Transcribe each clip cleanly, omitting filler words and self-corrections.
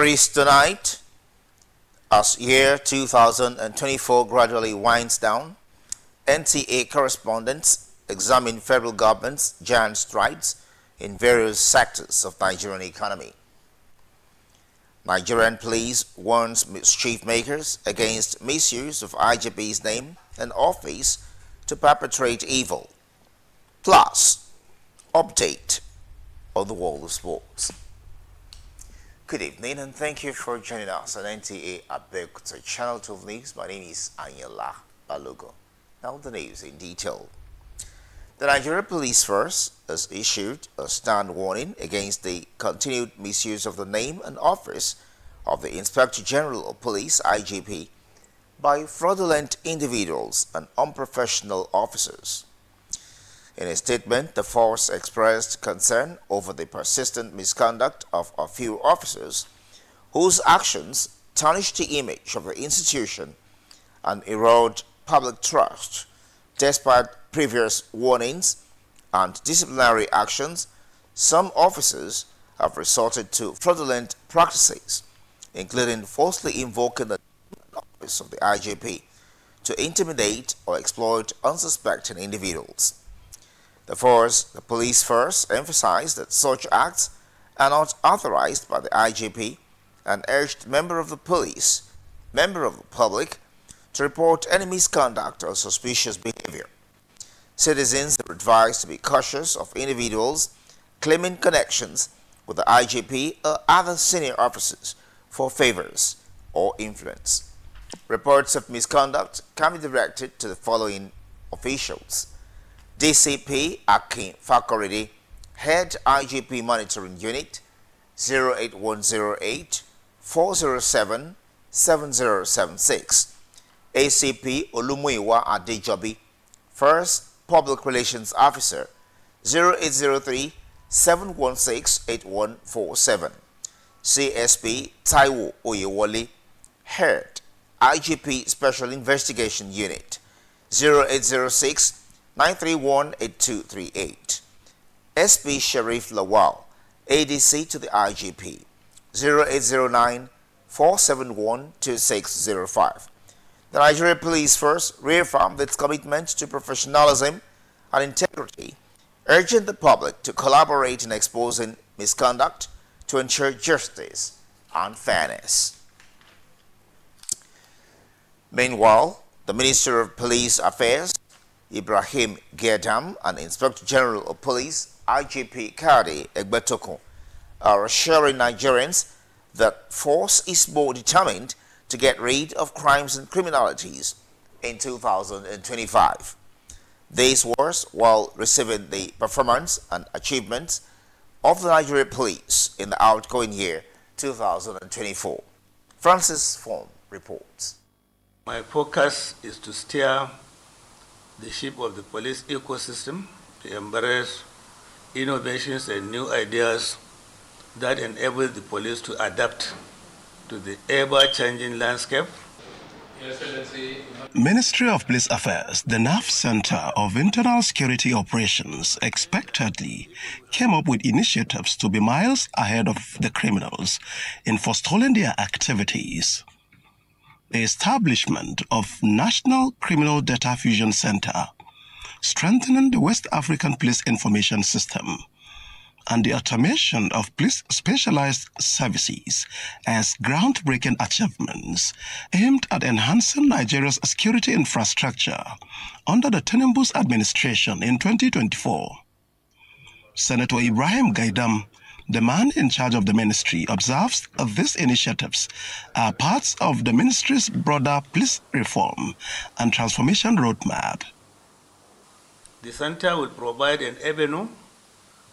Stories tonight. As year 2024 gradually winds down, NTA correspondents examine federal government's giant strides in various sectors of Nigerian economy. Nigerian police warns mischief makers against misuse of IGP's name and office to perpetrate evil. Plus, update on the world of sports. Good evening and thank you for joining us on NTA Abeokuta Channel 12 News. My name is Anyala Balogo. Now the news in detail. The Nigerian Police Force has issued a stern warning against the continued misuse of the name and office of the Inspector General of Police (IGP) by fraudulent individuals and unprofessional officers. In a statement, the force expressed concern over the persistent misconduct of a few officers whose actions tarnish the image of the institution and erode public trust. Despite previous warnings and disciplinary actions, some officers have resorted to fraudulent practices, including falsely invoking the office of the IGP to intimidate or exploit unsuspecting individuals. The police force emphasized that such acts are not authorized by the IGP and urged members of the public, to report any misconduct or suspicious behavior. Citizens are advised to be cautious of individuals claiming connections with the IGP or other senior officers for favors or influence. Reports of misconduct can be directed to the following officials: DCP Akin Fakoridi, Head IGP Monitoring Unit, 08108 407 7076. ACP Olumuyiwa Adejobi, First Public Relations Officer, 0803 716 8147. CSP Taiwo Oyewole, Head IGP Special Investigation Unit, 0806 931 8238. SP Sheriff Lawal, ADC to the IGP, 0809 471 2605. The Nigerian Police Force reaffirmed its commitment to professionalism and integrity, urging the public to collaborate in exposing misconduct to ensure justice and fairness. Meanwhile, the Minister of Police Affairs, Ibrahim Gedam, and Inspector General of Police, IGP Kadi Egbetokun, are assuring Nigerians that force is more determined to get rid of crimes and criminalities in 2025. This was while receiving the performance and achievements of the Nigerian police in the outgoing year 2024. Francis Form reports. My focus is to steer the ship of the police ecosystem to embrace innovations and new ideas that enable the police to adapt to the ever-changing landscape. Ministry of Police Affairs, the NAF Center of Internal Security Operations, expectedly came up with initiatives to be miles ahead of the criminals in forestalling their activities. The establishment of National Criminal Data Fusion Center, strengthening the West African Police Information System, and the automation of police specialized services as groundbreaking achievements aimed at enhancing Nigeria's security infrastructure under the Tinubu's administration in 2024. Senator Ibrahim Gaidam, the man in charge of the ministry, observes that these initiatives are parts of the ministry's broader police reform and transformation roadmap. The center will provide an avenue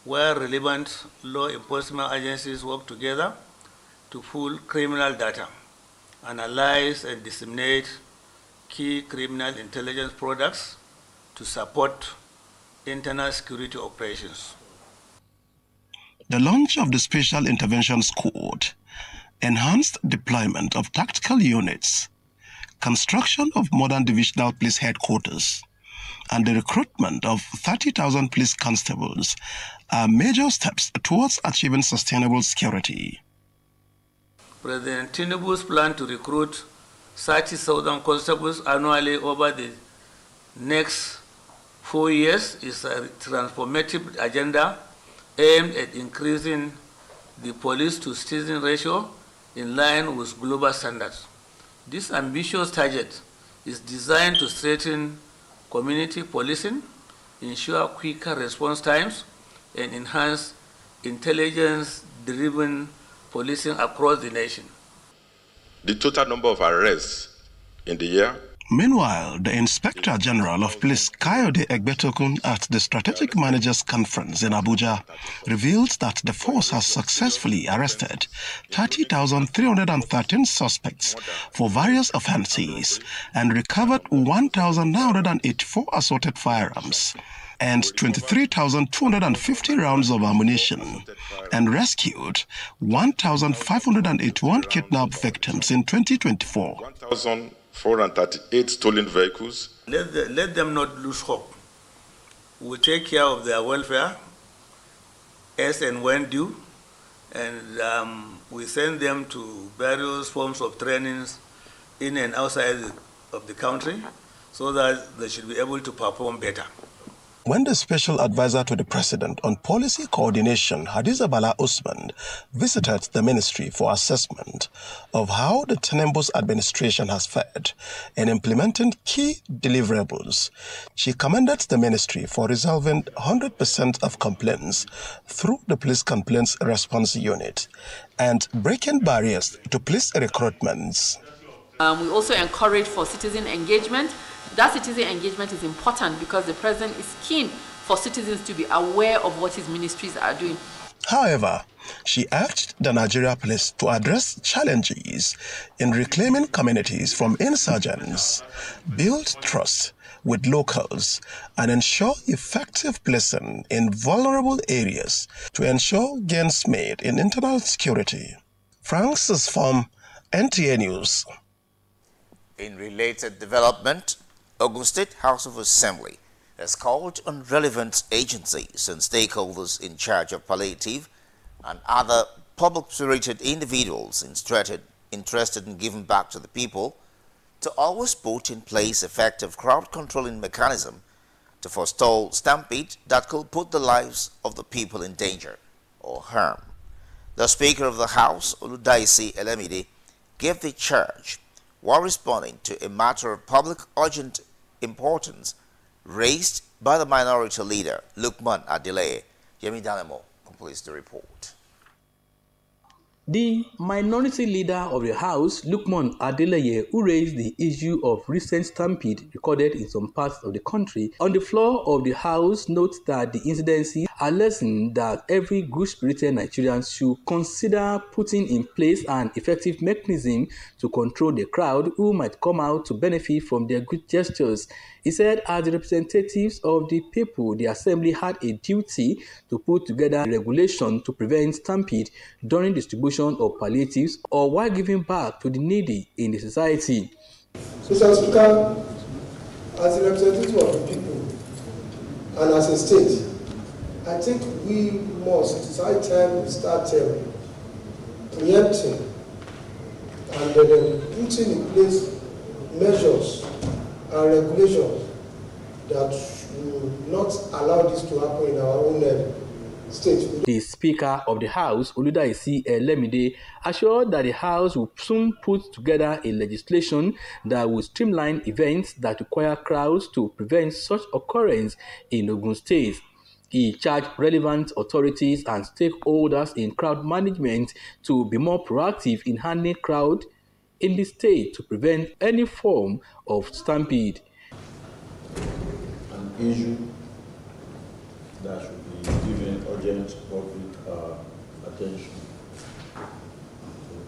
where relevant law enforcement agencies work together to pool criminal data, analyze and disseminate key criminal intelligence products to support internal security operations. The launch of the Special Intervention Squad, enhanced deployment of tactical units, construction of modern divisional police headquarters, and the recruitment of 30,000 police constables are major steps towards achieving sustainable security. President Tinubu's plan to recruit 30,000 constables annually over the next 4 years is a transformative agenda aimed at increasing the police to citizen ratio in line with global standards. This ambitious target is designed to strengthen community policing, ensure quicker response times, and enhance intelligence-driven policing across the nation. The total number of arrests in the year. Meanwhile, the Inspector General of Police Kayode Egbetokun at the Strategic Managers Conference in Abuja revealed that the force has successfully arrested 30,313 suspects for various offences and recovered 1,984 assorted firearms and 23,250 rounds of ammunition, and rescued 1,581 kidnapped victims in 2024. 1,438 stolen vehicles. Let them not lose hope. We take care of their welfare as and when due, and we send them to various forms of trainings in and outside of the country so that they should be able to perform better. When the Special Advisor to the President on Policy Coordination, Hadiza Bala Usman, visited the ministry for assessment of how the Tinubu's administration has fared in implementing key deliverables, she commended the ministry for resolving 100% of complaints through the Police Complaints Response Unit and breaking barriers to police recruitments. We also encourage for citizen engagement. That citizen engagement is important because the president is keen for citizens to be aware of what his ministries are doing. However, she urged the Nigeria police to address challenges in reclaiming communities from insurgents, build trust with locals, and ensure effective policing in vulnerable areas to ensure gains made in internal security. Francis from NTA News. In related development, Ogun State House of Assembly has called on relevant agencies and stakeholders in charge of palliative and other public-spirited individuals interested in giving back to the people to always put in place effective crowd-controlling mechanism to forestall stampede that could put the lives of the people in danger or harm. The Speaker of the House, Oludaisi Elemide, gave the charge while responding to a matter of public urgent importance raised by the minority leader, Lukman Adeleye. Yemi Danemo completes the report. The minority leader of the House, Lukman Adeleye, who raised the issue of recent stampede recorded in some parts of the country, on the floor of the House notes that the incidences are lesson that every good-spirited Nigerian should consider putting in place an effective mechanism to control the crowd who might come out to benefit from their good gestures. He said, as the representatives of the people, the Assembly had a duty to put together regulation to prevent stampede during distribution of palliatives or while giving back to the needy in the society. So, Mr. Speaker, as a representative of the people and as a state, I think we must, it's high time to start preempting and then putting in place measures and regulations that will not allow this to happen in our own state. The Speaker of the House, Oludaisi Elemide, assured that the House will soon put together a legislation that will streamline events that require crowds to prevent such occurrence in Ogun State. He charged relevant authorities and stakeholders in crowd management to be more proactive in handling crowd in the state to prevent any form of stampede. An issue that should be given urgent public attention.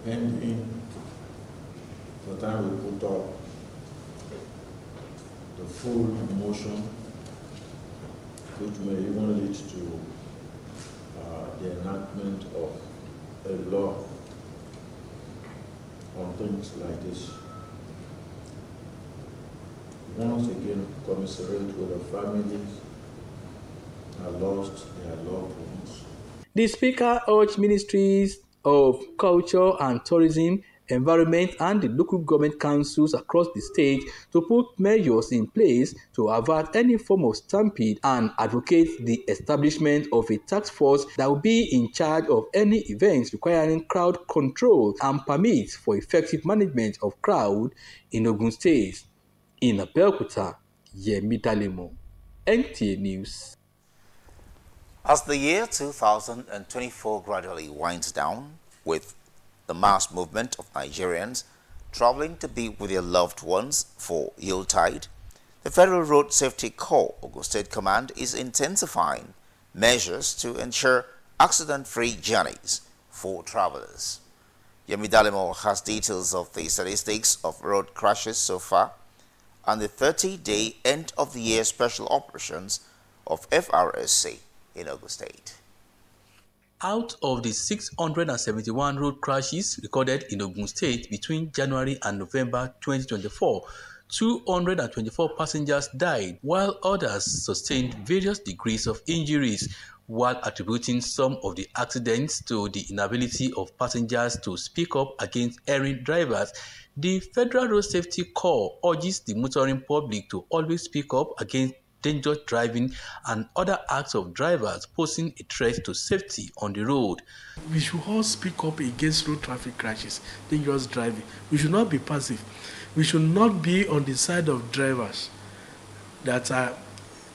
Pending the time we put up the full motion, which may even lead to the enactment of a law on things like this. Once again, commiserate with the families that lost their loved ones. The Speaker urged ministries of Culture and Tourism, Environment and the local government councils across the state to put measures in place to avert any form of stampede and advocate the establishment of a task force that will be in charge of any events requiring crowd control and permits for effective management of crowd in Ogun State. In Abeokuta, Yemi Dalemo, NTA News. As the year 2024 gradually winds down, with the mass movement of Nigerians traveling to be with their loved ones for Yuletide, the Federal Road Safety Corps Ogun State Command is intensifying measures to ensure accident-free journeys for travelers. Yemi Dalemo has details of the statistics of road crashes so far and the 30-day end-of-the-year special operations of FRSC in Ogun State. Out of the 671 road crashes recorded in Ogun State between January and November 2024, 224 passengers died, while others sustained various degrees of injuries, while attributing some of the accidents to the inability of passengers to speak up against errant drivers. The Federal Road Safety Corps urges the motoring public to always speak up against dangerous driving and other acts of drivers posing a threat to safety on the road. We should all speak up against road traffic crashes, dangerous driving. We should not be passive. We should not be on the side of drivers that are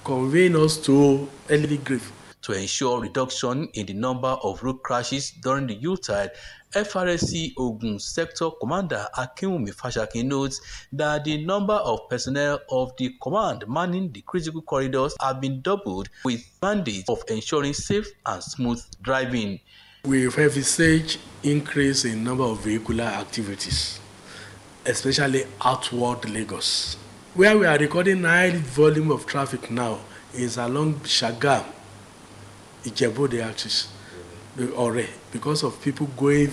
conveying us to early grave. To ensure reduction in the number of road crashes during the Yuletide, FRSC Ogun Sector Commander Akinwumi Fashakin notes that the number of personnel of the command manning the critical corridors have been doubled with mandates of ensuring safe and smooth driving. We have envisaged increase in number of vehicular activities, especially outward Lagos. Where we are recording high volume of traffic now is along Shagam, Ijebu axis, because of people going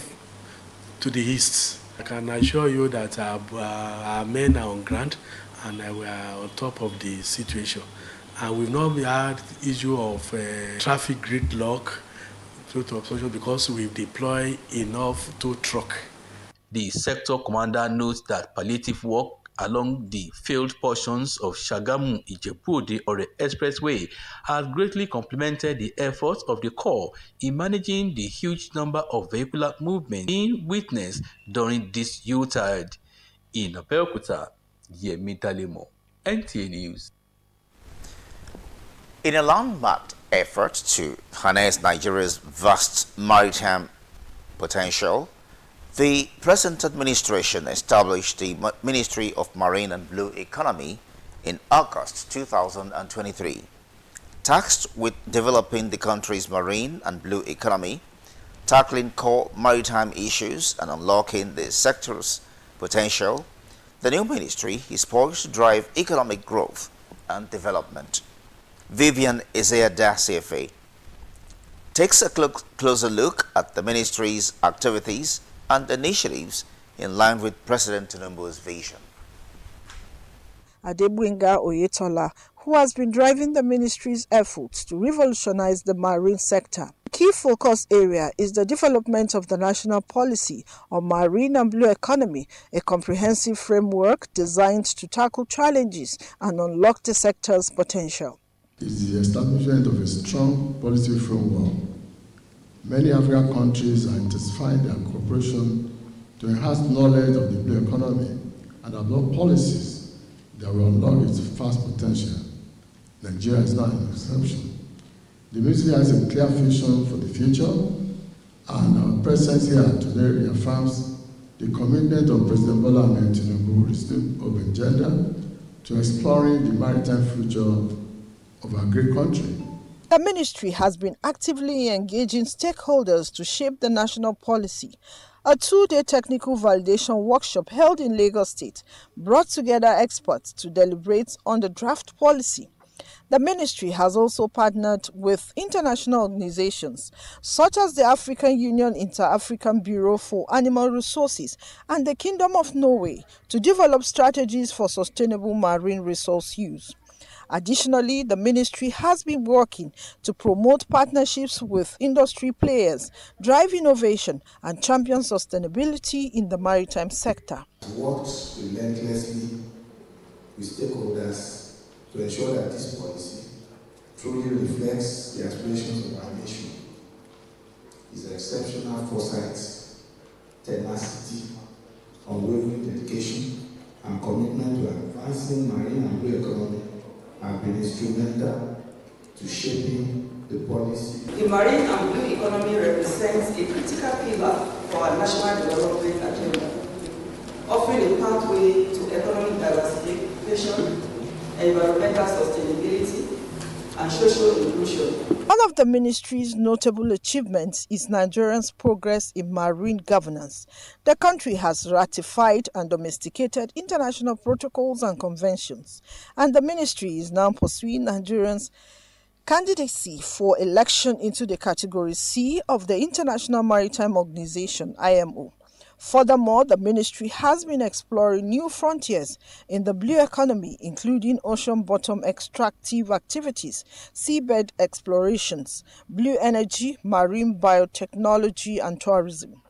to the east. I can assure you that our men are on ground and we are on top of the situation. And we've not had issue of traffic gridlock because we've deployed enough tow truck. The sector commander notes that palliative work along the failed portions of Shagamu-Ijebu-Ode-Ore Expressway has greatly complemented the efforts of the Corps in managing the huge number of vehicular movements being witnessed during this Yuletide. In Abeokuta, Yemi Dalemo, NTA News. In a landmark effort to harness Nigeria's vast maritime potential, the present administration established the Ministry of Marine and Blue Economy in August 2023. Tasked with developing the country's marine and blue economy, tackling core maritime issues and unlocking the sector's potential, the new ministry is poised to drive economic growth and development. Vivian Ezeiada CFA takes a closer look at the ministry's activities and initiatives in line with President Tinubu's vision. Adebwinga Oyetola, who has been driving the ministry's efforts to revolutionize the marine sector. The key focus area is the development of the national policy on marine and blue economy, a comprehensive framework designed to tackle challenges and unlock the sector's potential. It's the establishment of a strong policy framework. Many African countries are intensifying their cooperation to enhance knowledge of the blue economy and adopt policies that will unlock its vast potential. Nigeria is not an exception. The ministry has a clear vision for the future, and our presence here today reaffirms the commitment of President Bola Ahmed Tinubu's open agenda to exploring the maritime future of our great country. The ministry has been actively engaging stakeholders to shape the national policy. A two-day technical validation workshop held in Lagos State brought together experts to deliberate on the draft policy. The ministry has also partnered with international organizations such as the African Union Inter-African Bureau for Animal Resources and the Kingdom of Norway to develop strategies for sustainable marine resource use. Additionally, the ministry has been working to promote partnerships with industry players, drive innovation, and champion sustainability in the maritime sector. Worked relentlessly with stakeholders to ensure that this policy truly reflects the aspirations of our nation. His exceptional foresight, tenacity, unwavering dedication, and commitment to advancing marine and blue economy have been instrumental to shaping the policy. The marine and blue economy represents a critical pillar for our national development agenda, offering a pathway to economic diversification, environmental sustainability, and social inclusion. One of the ministry's notable achievements is Nigeria's progress in marine governance. The country has ratified and domesticated international protocols and conventions, and the ministry is now pursuing Nigeria's candidacy for election into the Category C of the International Maritime Organization, IMO. Furthermore, the ministry has been exploring new frontiers in the blue economy, including ocean bottom extractive activities, seabed explorations, blue energy, marine biotechnology, and tourism.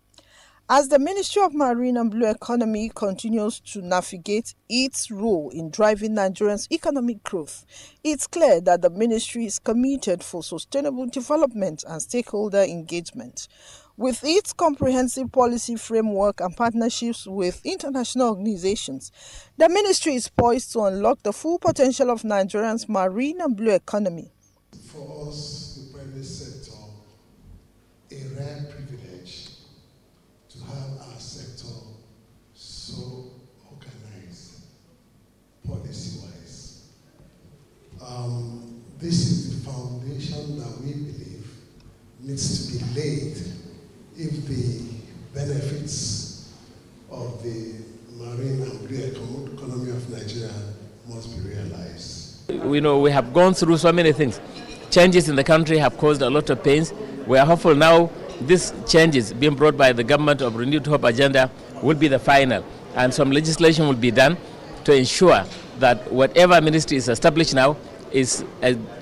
As the Ministry of Marine and Blue Economy continues to navigate its role in driving Nigeria's economic growth, it's clear that the ministry is committed for sustainable development and stakeholder engagement. With its comprehensive policy framework and partnerships with international organizations, the ministry is poised to unlock the full potential of Nigeria's marine and blue economy. For us, the private sector, a rare privilege to have our sector so organized, policy-wise. This is the foundation that we believe needs to be laid if the benefits of the marine and blue economy of Nigeria must be realized. We have gone through so many things. Changes in the country have caused a lot of pains. We are hopeful now these changes being brought by the government of Renewed Hope agenda will be the final, and some legislation will be done to ensure that whatever ministry is established now is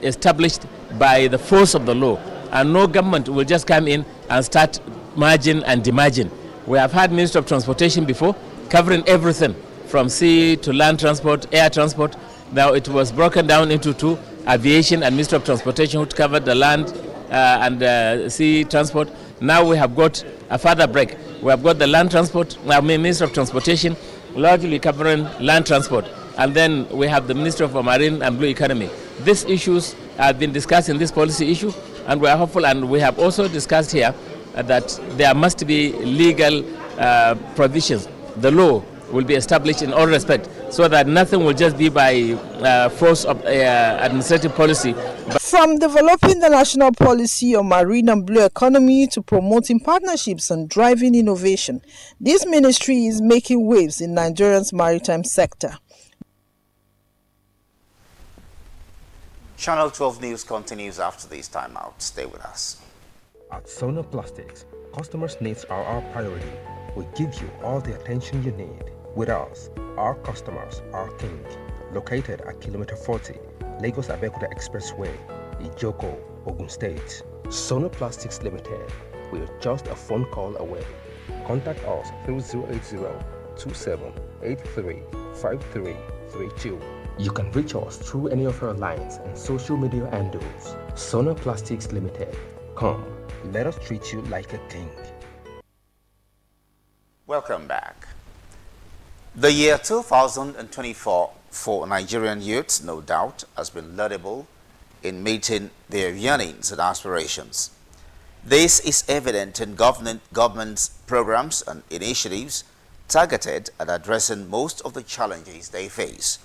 established by the force of the law, and no government will just come in and start merging and demerging. We have had Ministry of Transportation before, covering everything from sea to land transport, air transport. Now it was broken down into two, aviation and Ministry of Transportation, which covered the land and sea transport. Now we have got a further break. We have got the land transport, Ministry of Transportation, largely covering land transport. And then we have the Ministry of Marine and Blue Economy. These issues have been discussed in this policy issue, and we are hopeful, and we have also discussed here that there must be legal provisions. The law will be established in all respect, so that nothing will just be by force of administrative policy. From developing the national policy on marine and blue economy to promoting partnerships and driving innovation, this ministry is making waves in Nigeria's maritime sector. Channel 12 News continues after this timeout. Stay with us. At Sona Plastics, customers' needs are our priority. We give you all the attention you need. With us, our customers are king. Located at Kilometer 40, Lagos Abeokuta Expressway, Ijoko, Ogun State. Sona Plastics Limited, we're just a phone call away. Contact us through 080-2783-5332. You can reach us through any of our lines and social media handles. Sona Plastics Limited. Come, let us treat you like a king. Welcome back. The year 2024 for Nigerian youths, no doubt, has been laudable in meeting their yearnings and aspirations. This is evident in government's programs and initiatives targeted at addressing most of the challenges they face.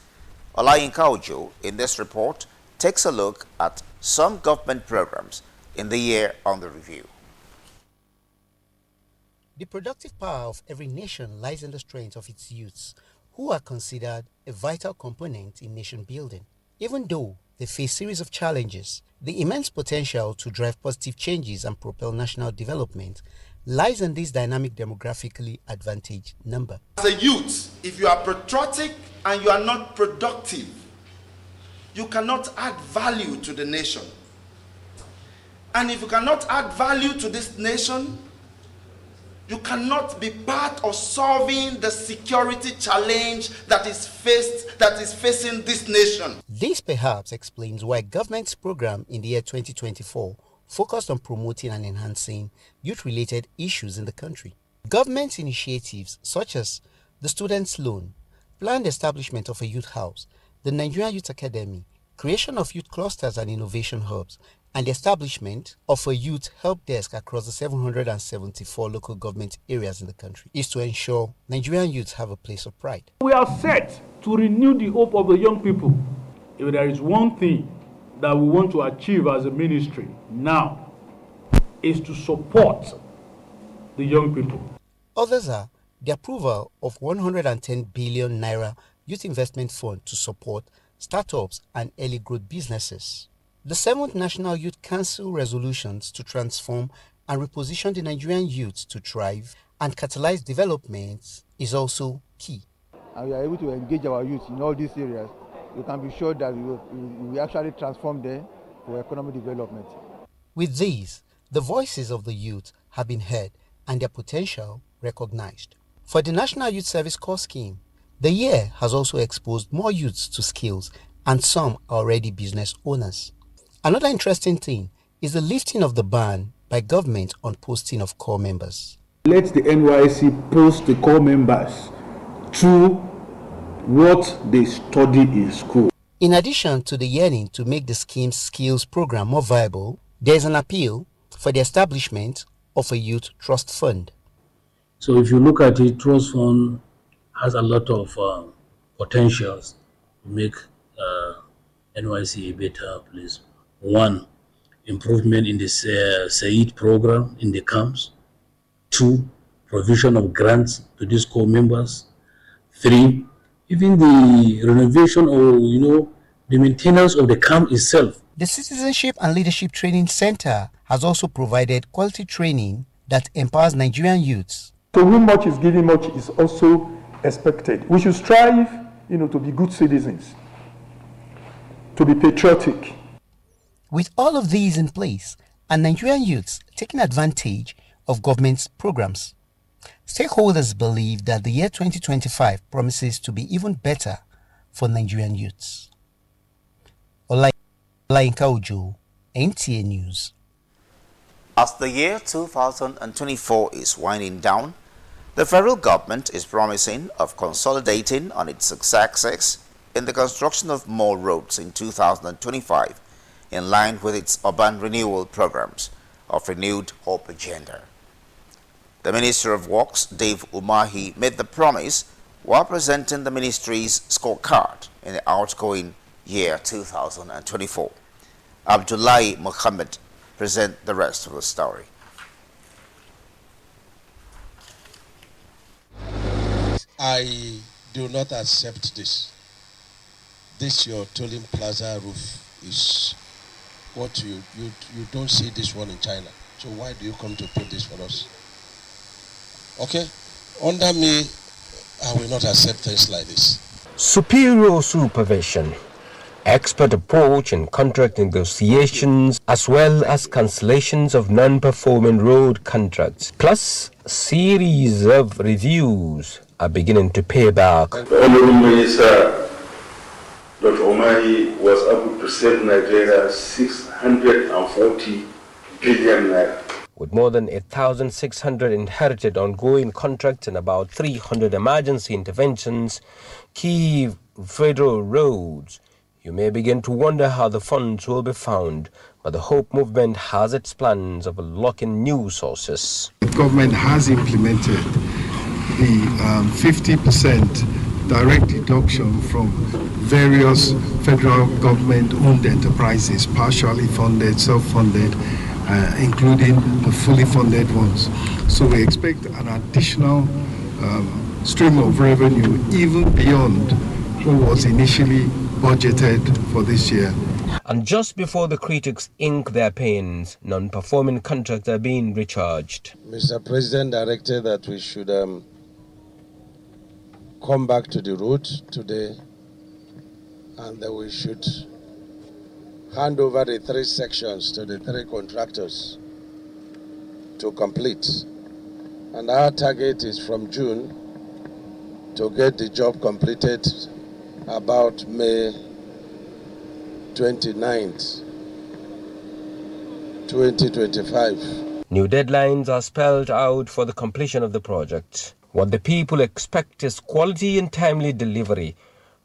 Olayinka Ojo, in this report, takes a look at some government programs in the year under review. The productive power of every nation lies in the strength of its youths, who are considered a vital component in nation building. Even though they face a series of challenges, the immense potential to drive positive changes and propel national development lies in this dynamic demographically advantaged number. As a youth, if you are patriotic and you are not productive, you cannot add value to the nation. And if you cannot add value to this nation, you cannot be part of solving the security challenge that is facing this nation. This perhaps explains why government's program in the year 2024 focused on promoting and enhancing youth-related issues in the country. Government initiatives such as the Students' Loan, planned establishment of a youth house, the Nigerian Youth Academy, creation of youth clusters and innovation hubs, and the establishment of a youth help desk across the 774 local government areas in the country is to ensure Nigerian youths have a place of pride. We are set to renew the hope of the young people. If there is one thing that we want to achieve as a ministry now, is to support the young people. Others are the approval of 110 billion naira youth investment fund to support startups and early growth businesses. The 7th National Youth Council resolutions to transform and reposition the Nigerian youth to thrive and catalyze development is also key. And we are able to engage our youth in all these areas. You can be sure that we actually transform them for economic development. With these, the voices of the youth have been heard and their potential recognized. For the National Youth Service Corps scheme, the year has also exposed more youths to skills, and some are already business owners. Another interesting thing is the lifting of the ban by government on posting of corps members. Let the NYSC post the corps members through what they study in school. In addition to the yearning to make the scheme's skills program more viable, there is an appeal for the establishment of a youth trust fund. So if you look at it, trust fund has a lot of potentials to make NYC a better place. One, improvement in the SAID program in the camps. 2, provision of grants to these corps members. 3, even the renovation or the maintenance of the camp itself. The Citizenship and Leadership Training Center has also provided quality training that empowers Nigerian youths. To whom much is given, much is also expected. We should strive, to be good citizens, to be patriotic. With all of these in place, and Nigerian youths taking advantage of government's programs, stakeholders believe that the year 2025 promises to be even better for Nigerian youths. Olayinka Ojo, NTA News. As the year 2024 is winding down, the federal government is promising of consolidating on its successes in the construction of more roads in 2025, in line with its urban renewal programs of Renewed Hope Agenda. The Minister of Works, Dave Umahi, made the promise while presenting the ministry's scorecard in the outgoing year 2024. Abdullahi Muhammad presents the rest of the story. I do not accept this. This your Tolling Plaza roof is what you don't see this one in China. So why do you come to put this for us? Okay? Under me, I will not accept things like this. Superior supervision, expert approach in contract negotiations, as well as cancellations of non-performing road contracts, plus a series of reviews are beginning to pay back. The Honorable Minister, Dr. Umahi, was able to save Nigeria 640 billion naira. With more than 1,600 inherited ongoing contracts and about 300 emergency interventions, key federal roads, you may begin to wonder how the funds will be found, but the Hope Movement has its plans of unlocking new sources. The government has implemented the 50% direct deduction from various federal government-owned enterprises, partially funded, self-funded, including the fully funded ones. So we expect an additional stream of revenue even beyond what was initially budgeted for this year. And just before the critics ink their pens, non-performing contracts are being recharged. Mr. President directed that we should come back to the road today and that we should hand over the 3 sections to the 3 contractors to complete. And our target is from June to get the job completed about May 29th, 2025. New deadlines are spelled out for the completion of the project. What the people expect is quality and timely delivery,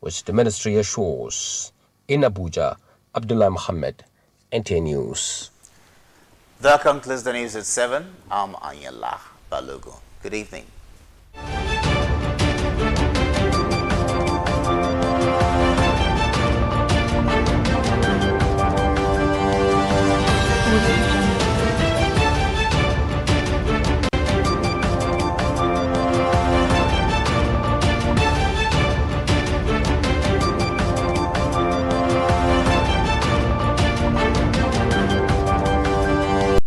which the ministry assures. In Abuja, Abdullah Mohammed, NTA News. That concludes the news at 7. I'm Anyallah Balogo. Good evening.